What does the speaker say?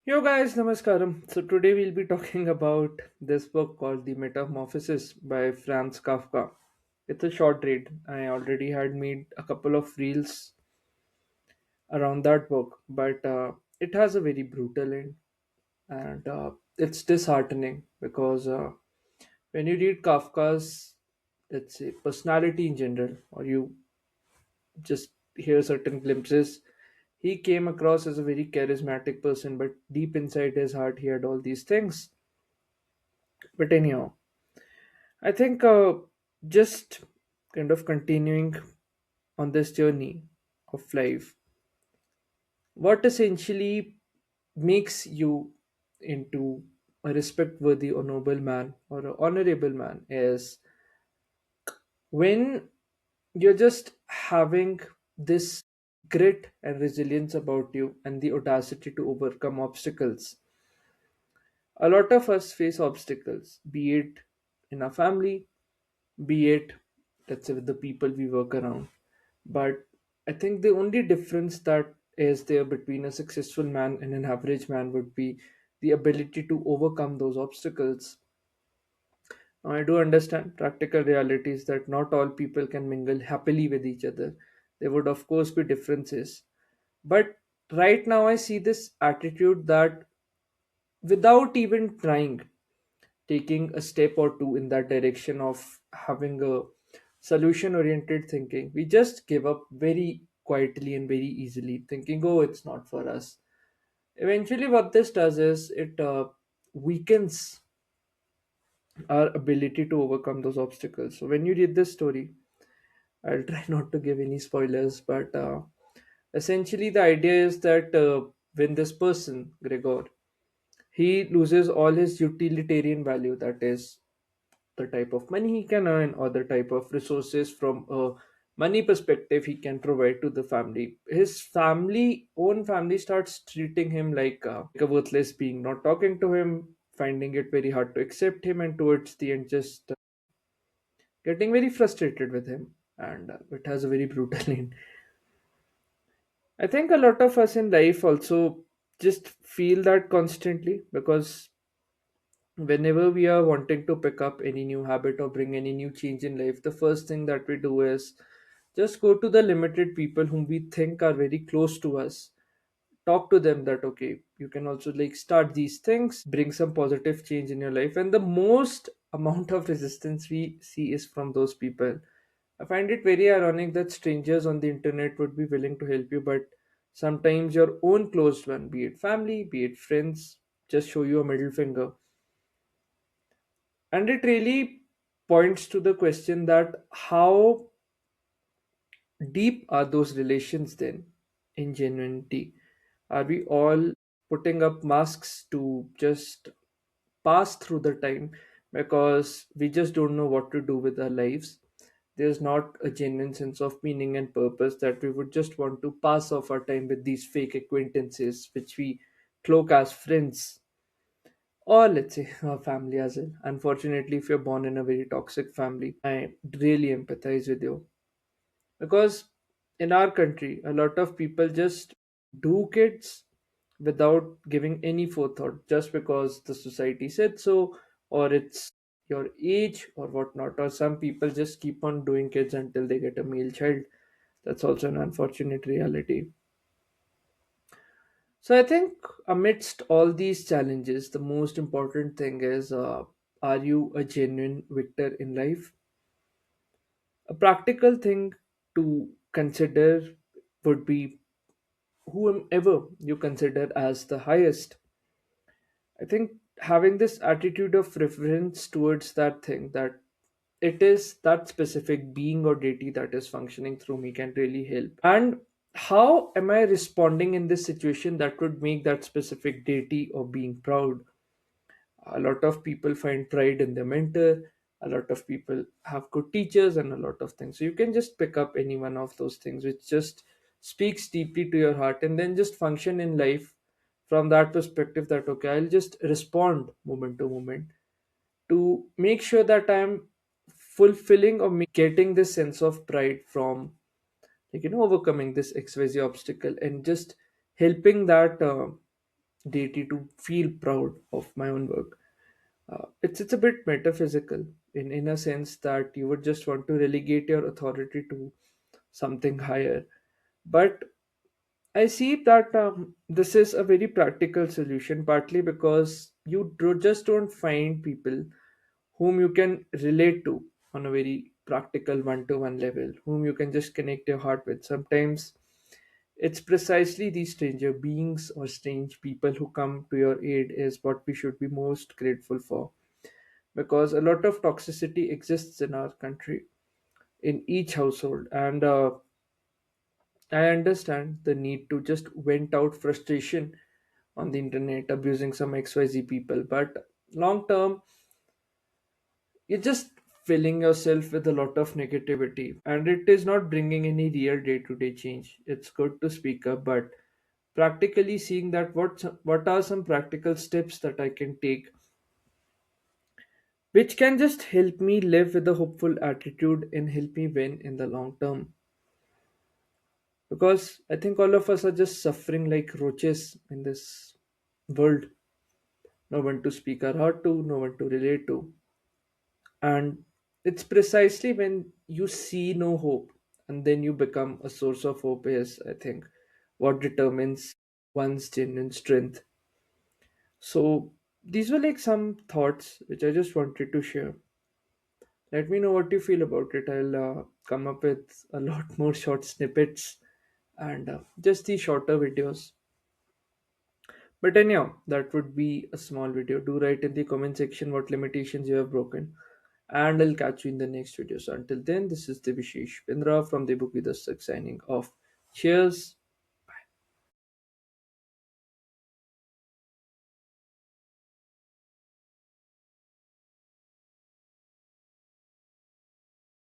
Yo guys, namaskaram. So today we'll be talking about this book called The Metamorphosis by Franz Kafka. It's a short read. I already had made a couple of reels around that book, but it has a very brutal end, and it's disheartening because when you read Kafka's, let's say, personality in general, or you just hear certain glimpses, he came across as a very charismatic person, but deep inside his heart, he had all these things. But anyhow, I think just kind of continuing on this journey of life, what essentially makes you into a respect worthy or noble man or an honorable man is when you're just having this grit and resilience about you and the audacity to overcome obstacles. A lot of us face obstacles, be it in our family, be it, let's say, with the people we work around. But I think the only difference that is there between a successful man and an average man would be the ability to overcome those obstacles. Now, I do understand practical realities that not all people can mingle happily with each other. There would, of course, be differences. But right now, I see this attitude that without even trying, taking a step or two in that direction of having a solution oriented thinking, we just give up very quietly and very easily, thinking, oh, it's not for us. Eventually, what this does is it weakens our ability to overcome those obstacles. So, when you read this story, I'll try not to give any spoilers, but essentially, the idea is that when this person, Gregor, he loses all his utilitarian value, that is the type of money he can earn or the type of resources from a money perspective he can provide to the family. His own family starts treating him like a worthless being, not talking to him, finding it very hard to accept him, and towards the end just getting very frustrated with him. And it has a very brutal end. I think a lot of us in life also just feel that constantly because whenever we are wanting to pick up any new habit or bring any new change in life, the first thing that we do is just go to the limited people whom we think are very close to us, talk to them that okay, you can also like start these things, bring some positive change in your life, and the most amount of resistance we see is from those people. I find it very ironic that strangers on the internet would be willing to help you, but sometimes your own closed one, be it family, be it friends, just show you a middle finger. And it really points to the question that how deep are those relations then in genuinity? Are we all putting up masks to just pass through the time because we just don't know what to do with our lives? There's not a genuine sense of meaning and purpose that we would just want to pass off our time with these fake acquaintances, which we cloak as friends, or let's say a family as well. Unfortunately, if you're born in a very toxic family, I really empathize with you because in our country, a lot of people just do kids without giving any forethought just because the society said so, or it's your age or whatnot, or some people just keep on doing kids until they get a male child. That's also an unfortunate reality. So I think amidst all these challenges, the most important thing is are you a genuine victor in life? A practical thing to consider would be whomever you consider as the highest. I think having this attitude of reference towards that thing, that it is that specific being or deity that is functioning through me, can really help. And how am I responding in this situation that would make that specific deity or being proud? A lot of people find pride in their mentor, a lot of people have good teachers, and a lot of things. So you can just pick up any one of those things which just speaks deeply to your heart, and then just function in life from that perspective that okay, I'll just respond moment to moment to make sure that I'm fulfilling or getting this sense of pride from, like, overcoming this xyz obstacle and just helping that deity to feel proud of my own work. It's a bit metaphysical in a sense that you would just want to relegate your authority to something higher. But I see that this is a very practical solution, partly because just don't find people whom you can relate to on a very practical one-to-one level, whom you can just connect your heart with. Sometimes it's precisely these stranger beings or strange people who come to your aid is what we should be most grateful for, because a lot of toxicity exists in our country, in each household, and I understand the need to just vent out frustration on the internet abusing some XYZ people, but long term, you're just filling yourself with a lot of negativity, and it is not bringing any real day to day change. It's good to speak up, but practically seeing that what are some practical steps that I can take which can just help me live with a hopeful attitude and help me win in the long term. Because I think all of us are just suffering like roaches in this world. No one to speak our heart to, no one to relate to. And it's precisely when you see no hope and then you become a source of hope is, I think, what determines one's genuine strength. So these were like some thoughts which I just wanted to share. Let me know what you feel about it. I'll come up with a lot more short snippets and just the shorter videos. But anyhow, that would be a small video. Do write in the comment section what limitations you have broken. And I'll catch you in the next video. So until then, this is Devishish Pindra from Debu Ki Dastak signing off. Cheers.